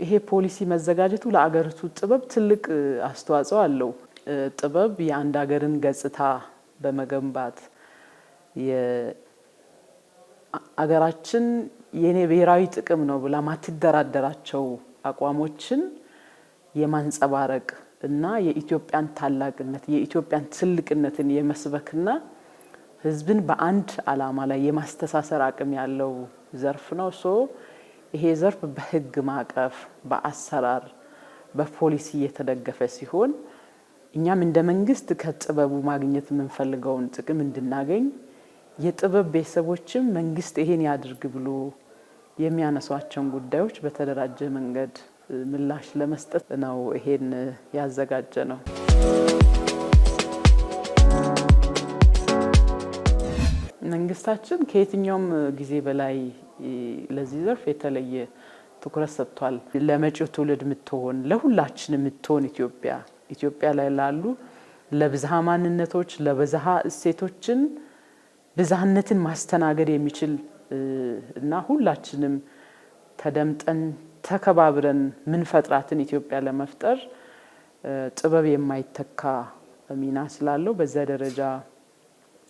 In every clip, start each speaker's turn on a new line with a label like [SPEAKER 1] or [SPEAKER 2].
[SPEAKER 1] ይሄ ፖሊሲ መዘጋጀቱ ለአገሪቱ ጥበብ ትልቅ አስተዋጽኦ አለው። ጥበብ የአንድ ሀገርን ገጽታ በመገንባት የአገራችን የኔ ብሔራዊ ጥቅም ነው ብላ ማትደራደራቸው አቋሞችን የማንጸባረቅ እና የኢትዮጵያን ታላቅነት የኢትዮጵያን ትልቅነትን የመስበክና ህዝብን በአንድ ዓላማ ላይ የማስተሳሰር አቅም ያለው ዘርፍ ነው። ይሄ ዘርፍ በህግ ማዕቀፍ በአሰራር በፖሊሲ የተደገፈ ሲሆን እኛም እንደ መንግስት ከጥበቡ ማግኘት የምንፈልገውን ጥቅም እንድናገኝ የጥበብ ቤተሰቦችም መንግስት ይሄን ያድርግ ብሎ የሚያነሷቸውን ጉዳዮች በተደራጀ መንገድ ምላሽ ለመስጠት ነው ይሄን ያዘጋጀ ነው። መንግስታችን ከየትኛውም ጊዜ በላይ ለዚህ ዘርፍ የተለየ ትኩረት ሰጥቷል። ለመጪው ትውልድ የምትሆን ለሁላችን የምትሆን ኢትዮጵያ ላይ ላሉ ለብዝሃ ማንነቶች ለብዝሃ እሴቶችን ብዝሃነትን ማስተናገድ የሚችል እና ሁላችንም ተደምጠን ተከባብረን ምን ፈጥራትን ኢትዮጵያ ለመፍጠር ጥበብ የማይተካ ሚና ስላለው በዛ ደረጃ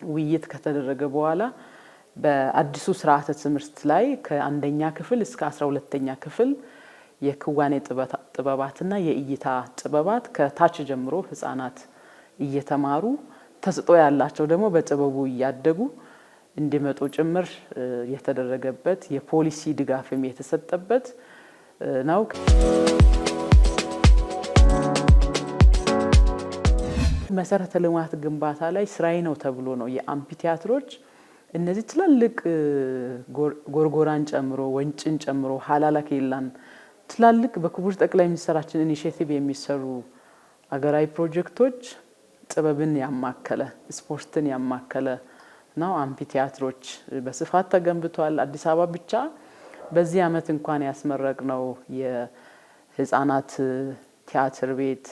[SPEAKER 1] ውይይት ከተደረገ በኋላ በአዲሱ ስርዓተ ትምህርት ላይ ከአንደኛ ክፍል እስከ 12ኛ ክፍል የክዋኔ ጥበባትና የእይታ ጥበባት ከታች ጀምሮ ህፃናት እየተማሩ ተስጦ ያላቸው ደግሞ በጥበቡ እያደጉ እንዲመጡ ጭምር የተደረገበት የፖሊሲ ድጋፍም የተሰጠበት ነው። መሰረተ ልማት ግንባታ ላይ ስራዬ ነው ተብሎ ነው የአምፒቲያትሮች እነዚህ ትላልቅ ጎርጎራን ጨምሮ ወንጭን ጨምሮ ሀላላ ኬላን ትላልቅ በክቡር ጠቅላይ ሚኒስትራችን ኢኒሼቲቭ የሚሰሩ አገራዊ ፕሮጀክቶች ጥበብን ያማከለ ስፖርትን ያማከለ ነው። አምፒቲያትሮች በስፋት ተገንብቷል። አዲስ አበባ ብቻ በዚህ አመት እንኳን ያስመረቅነው የህፃናት ቲያትር ቤት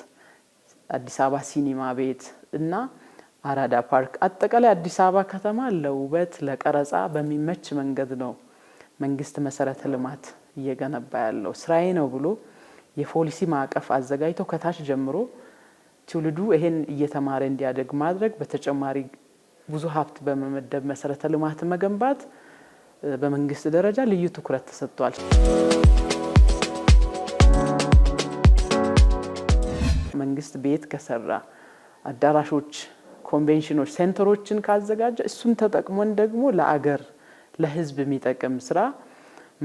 [SPEAKER 1] አዲስ አበባ ሲኒማ ቤት እና አራዳ ፓርክ አጠቃላይ አዲስ አበባ ከተማ ለውበት ለቀረጻ በሚመች መንገድ ነው መንግስት መሰረተ ልማት እየገነባ ያለው። ስራዬ ነው ብሎ የፖሊሲ ማዕቀፍ አዘጋጅቶ ከታች ጀምሮ ትውልዱ ይሄን እየተማረ እንዲያደግ ማድረግ በተጨማሪ ብዙ ሀብት በመመደብ መሰረተ ልማት መገንባት በመንግስት ደረጃ ልዩ ትኩረት ተሰጥቷል። መንግስት ቤት ከሰራ አዳራሾች ኮንቬንሽኖች ሴንተሮችን ካዘጋጀ እሱን ተጠቅሞን ደግሞ ለአገር ለህዝብ የሚጠቅም ስራ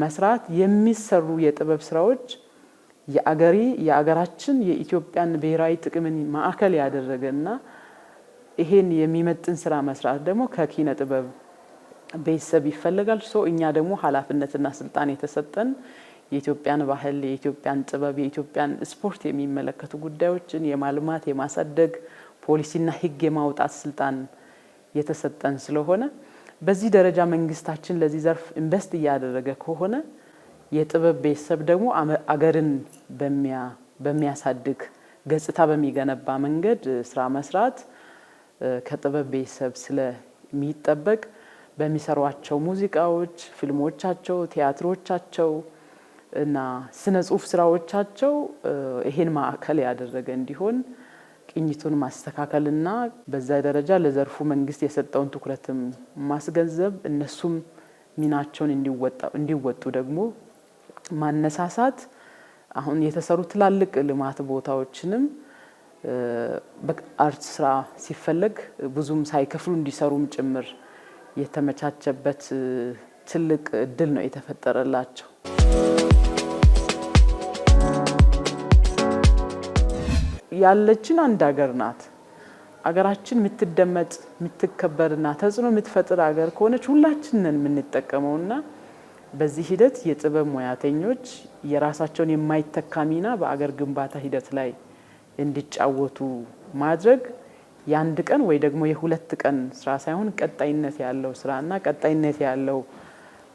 [SPEAKER 1] መስራት የሚሰሩ የጥበብ ስራዎች የአገራችን የኢትዮጵያን ብሔራዊ ጥቅምን ማዕከል ያደረገና ይሄን የሚመጥን ስራ መስራት ደግሞ ከኪነ ጥበብ ቤተሰብ ይፈልጋል። እኛ ደግሞ ኃላፊነትና ስልጣን የተሰጠን የኢትዮጵያን ባህል የኢትዮጵያን ጥበብ የኢትዮጵያን ስፖርት የሚመለከቱ ጉዳዮችን የማልማት የማሳደግ ፖሊሲና ህግ የማውጣት ስልጣን የተሰጠን ስለሆነ በዚህ ደረጃ መንግስታችን ለዚህ ዘርፍ ኢንቨስት እያደረገ ከሆነ የጥበብ ቤተሰብ ደግሞ አገርን በሚያሳድግ ገጽታ በሚገነባ መንገድ ስራ መስራት ከጥበብ ቤተሰብ ስለሚጠበቅ በሚሰሯቸው ሙዚቃዎች ፊልሞቻቸው ቲያትሮቻቸው እና ስነ ጽሁፍ ስራዎቻቸው ይሄን ማዕከል ያደረገ እንዲሆን ቅኝቱን ማስተካከልና በዛ ደረጃ ለዘርፉ መንግስት የሰጠውን ትኩረትም ማስገንዘብ እነሱም ሚናቸውን እንዲወጡ ደግሞ ማነሳሳት አሁን የተሰሩ ትላልቅ ልማት ቦታዎችንም በአርት ስራ ሲፈለግ ብዙም ሳይከፍሉ እንዲሰሩም ጭምር የተመቻቸበት ትልቅ እድል ነው የተፈጠረላቸው። ያለችን አንድ ሀገር ናት። አገራችን የምትደመጥ የምትከበርና ተጽዕኖ የምትፈጥር ሀገር ከሆነች ሁላችንን የምንጠቀመውና በዚህ ሂደት የጥበብ ሙያተኞች የራሳቸውን የማይተካ ሚና በአገር ግንባታ ሂደት ላይ እንዲጫወቱ ማድረግ የአንድ ቀን ወይ ደግሞ የሁለት ቀን ስራ ሳይሆን ቀጣይነት ያለው ስራና ቀጣይነት ያለው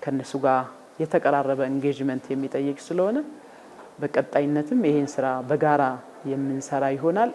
[SPEAKER 1] ከነሱ ጋር የተቀራረበ ኤንጌጅመንት የሚጠይቅ ስለሆነ በቀጣይነትም ይሄን ስራ በጋራ የምንሰራ ይሆናል።